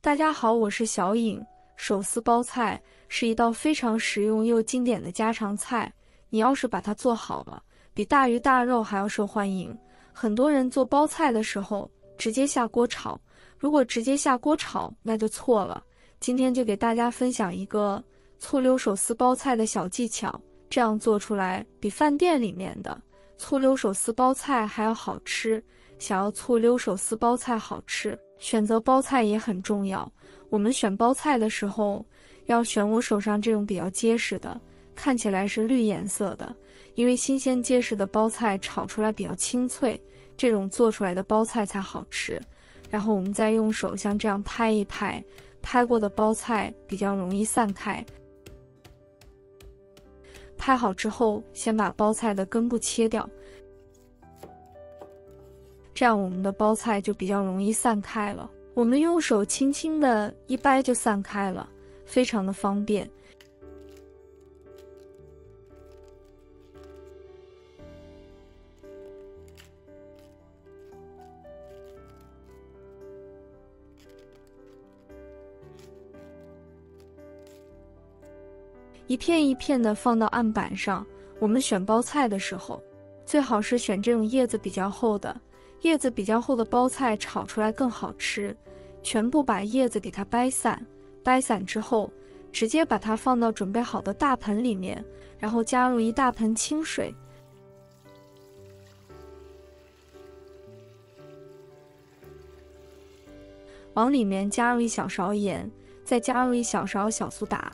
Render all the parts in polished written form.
大家好，我是小颖。手撕包菜是一道非常实用又经典的家常菜，你要是把它做好了，比大鱼大肉还要受欢迎。很多人做包菜的时候直接下锅炒，如果直接下锅炒那就错了。今天就给大家分享一个醋溜手撕包菜的小技巧，这样做出来比饭店里面的醋溜手撕包菜还要好吃。想要醋溜手撕包菜好吃，选择包菜也很重要。我们选包菜的时候，要选我手上这种比较结实的，看起来是绿颜色的，因为新鲜结实的包菜炒出来比较清脆，这种做出来的包菜才好吃。然后我们再用手像这样拍一拍，拍过的包菜比较容易散开。拍好之后，先把包菜的根部切掉，这样我们的包菜就比较容易散开了。我们用手轻轻的一掰就散开了，非常的方便。一片一片的放到案板上。我们选包菜的时候，最好是选这种叶子比较厚的。叶子比较厚的包菜炒出来更好吃。全部把叶子给它掰散，掰散之后，直接把它放到准备好的大盆里面，然后加入一大盆清水，往里面加入一小勺盐，再加入一小勺小苏打，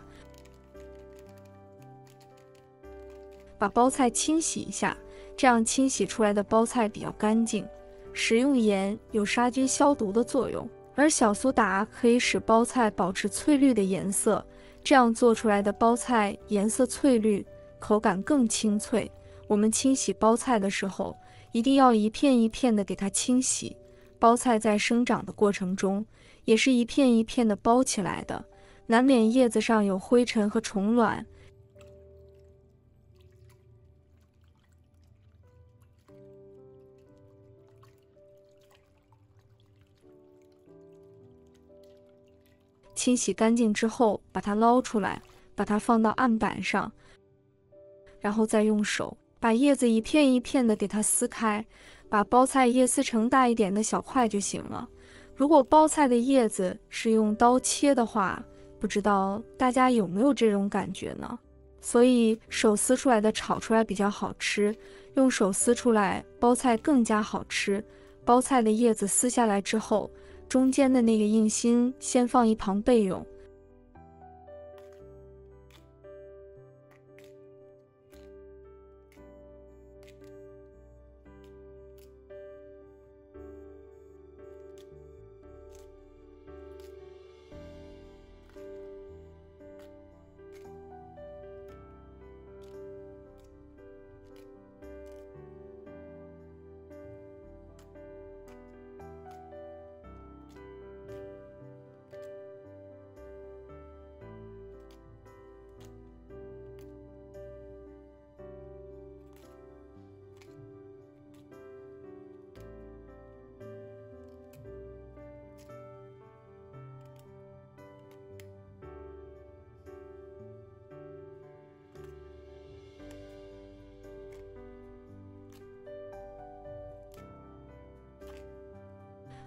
把包菜清洗一下，这样清洗出来的包菜比较干净。食用盐有杀菌消毒的作用，而小苏打可以使包菜保持翠绿的颜色，这样做出来的包菜颜色翠绿，口感更清脆。我们清洗包菜的时候，一定要一片一片的给它清洗。包菜在生长的过程中，也是一片一片的包起来的，难免叶子上有灰尘和虫卵。清洗干净之后，把它捞出来，把它放到案板上，然后再用手把叶子一片一片的给它撕开，把包菜叶撕成大一点的小块就行了。如果包菜的叶子是用刀切的话，不知道大家有没有这种感觉呢？所以手撕出来的炒出来比较好吃，用手撕出来包菜更加好吃。包菜的叶子撕下来之后，中间的那个硬心先放一旁备用。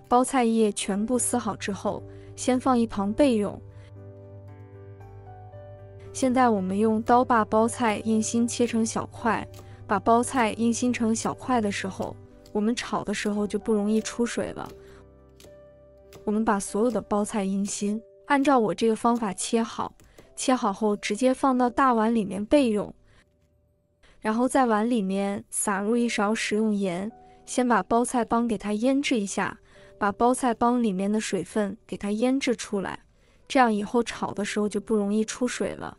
包菜叶全部撕好之后，先放一旁备用。现在我们用刀把包菜硬心切成小块，把包菜硬心成小块的时候，我们炒的时候就不容易出水了。我们把所有的包菜硬心按照我这个方法切好，切好后直接放到大碗里面备用。然后在碗里面撒入一勺食用盐，先把包菜帮给它腌制一下，把包菜帮里面的水分给它腌制出来，这样以后炒的时候就不容易出水了。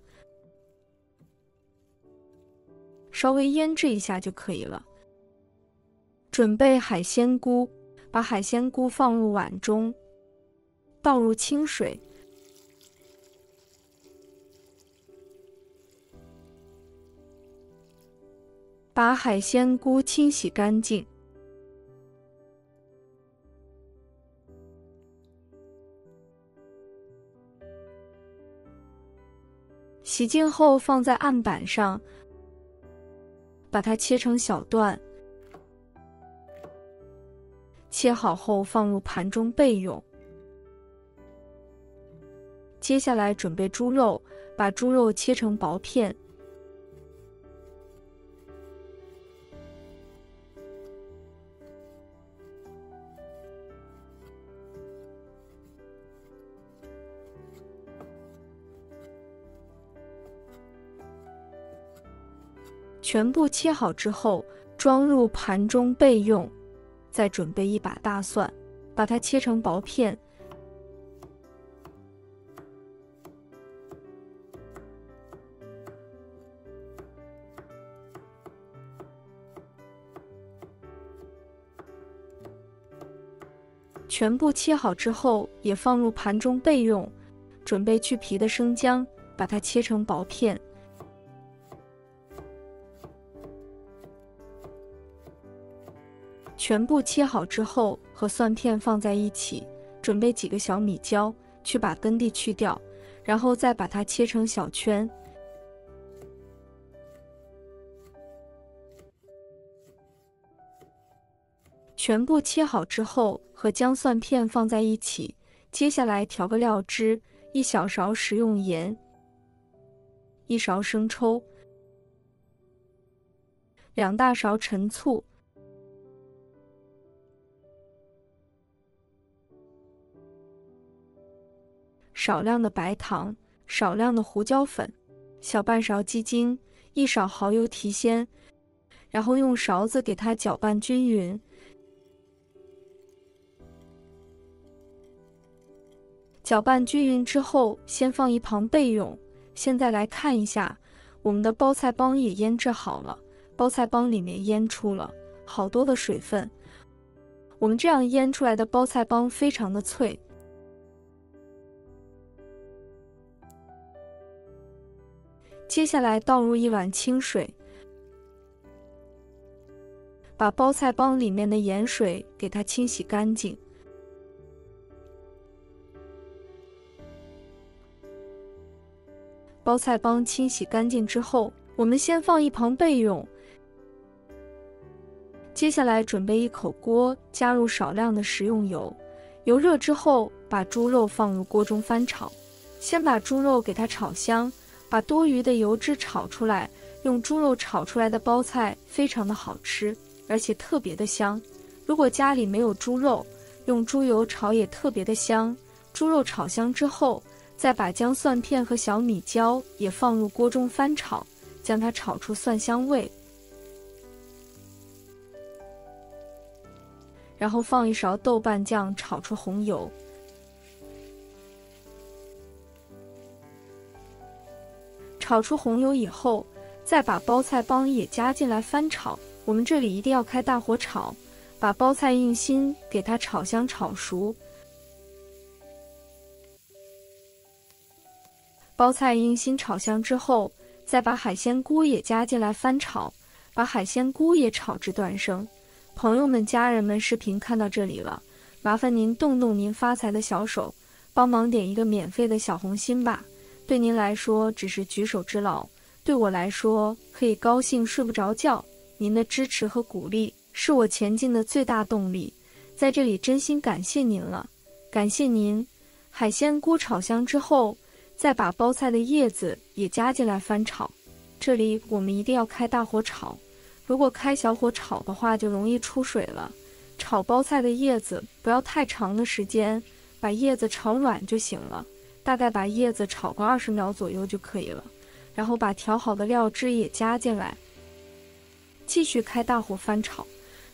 稍微腌制一下就可以了。准备海鲜菇，把海鲜菇放入碗中，倒入清水，把海鲜菇清洗干净，洗净后放在案板上，把它切成小段，切好后放入盘中备用。接下来准备猪肉，把猪肉切成薄片，全部切好之后，装入盘中备用。再准备一把大蒜，把它切成薄片，全部切好之后，也放入盘中备用。准备去皮的生姜，把它切成薄片。全部切好之后，和蒜片放在一起，准备几个小米椒，去把根蒂去掉，然后再把它切成小圈。全部切好之后，和姜蒜片放在一起。接下来调个料汁，1小勺食用盐，1勺生抽，2大勺陈醋，少量的白糖，少量的胡椒粉，小半勺鸡精，1勺蚝油提鲜，然后用勺子给它搅拌均匀。搅拌均匀之后，先放一旁备用。现在来看一下，我们的包菜帮也腌制好了，包菜帮里面腌出了好多的水分。我们这样腌出来的包菜帮非常的脆。接下来倒入1碗清水，把包菜帮里面的盐水给它清洗干净。包菜帮清洗干净之后，我们先放一旁备用。接下来准备一口锅，加入少量的食用油，油热之后，把猪肉放入锅中翻炒。先把猪肉给它炒香，把多余的油脂炒出来。用猪肉炒出来的包菜非常的好吃，而且特别的香。如果家里没有猪肉，用猪油炒也特别的香。猪肉炒香之后，再把姜蒜片和小米椒也放入锅中翻炒，将它炒出蒜香味。然后放1勺豆瓣酱炒出红油。炒出红油以后，再把包菜帮也加进来翻炒。我们这里一定要开大火炒，把包菜硬心给它炒香炒熟。包菜硬心炒香之后，再把海鲜菇也加进来翻炒，把海鲜菇也炒至断生。朋友们、家人们，视频看到这里了，麻烦您动动您发财的小手，帮忙点一个免费的小红心吧。对您来说只是举手之劳，对我来说可以高兴睡不着觉。您的支持和鼓励是我前进的最大动力，在这里真心感谢您了，感谢您。海鲜菇炒香之后，再把包菜的叶子也加进来翻炒。这里我们一定要开大火炒，如果开小火炒的话就容易出水了。炒包菜的叶子不要太长的时间，把叶子炒软就行了，大概把叶子炒个20秒左右就可以了。然后把调好的料汁也加进来，继续开大火翻炒，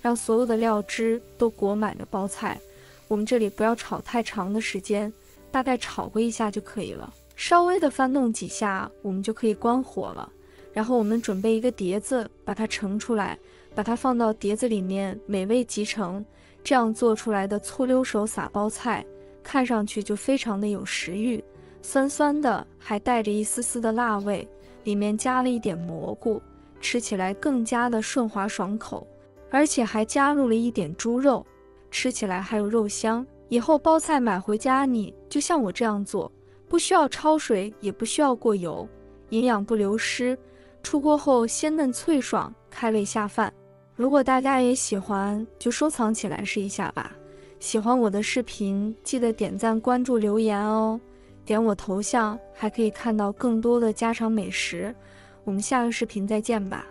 让所有的料汁都裹满着包菜。我们这里不要炒太长的时间，大概炒过一下就可以了。稍微的翻弄几下，我们就可以关火了。然后我们准备一个碟子，把它盛出来，把它放到碟子里面，美味集成。这样做出来的醋溜手撒包菜，看上去就非常的有食欲，酸酸的，还带着一丝丝的辣味，里面加了一点蘑菇，吃起来更加的顺滑爽口，而且还加入了一点猪肉，吃起来还有肉香。以后包菜买回家，你就像我这样做，不需要焯水，也不需要过油，营养不流失，出锅后鲜嫩脆爽，开胃下饭。如果大家也喜欢，就收藏起来试一下吧。喜欢我的视频，记得点赞、关注、留言哦。点我头像，还可以看到更多的家常美食。我们下个视频再见吧。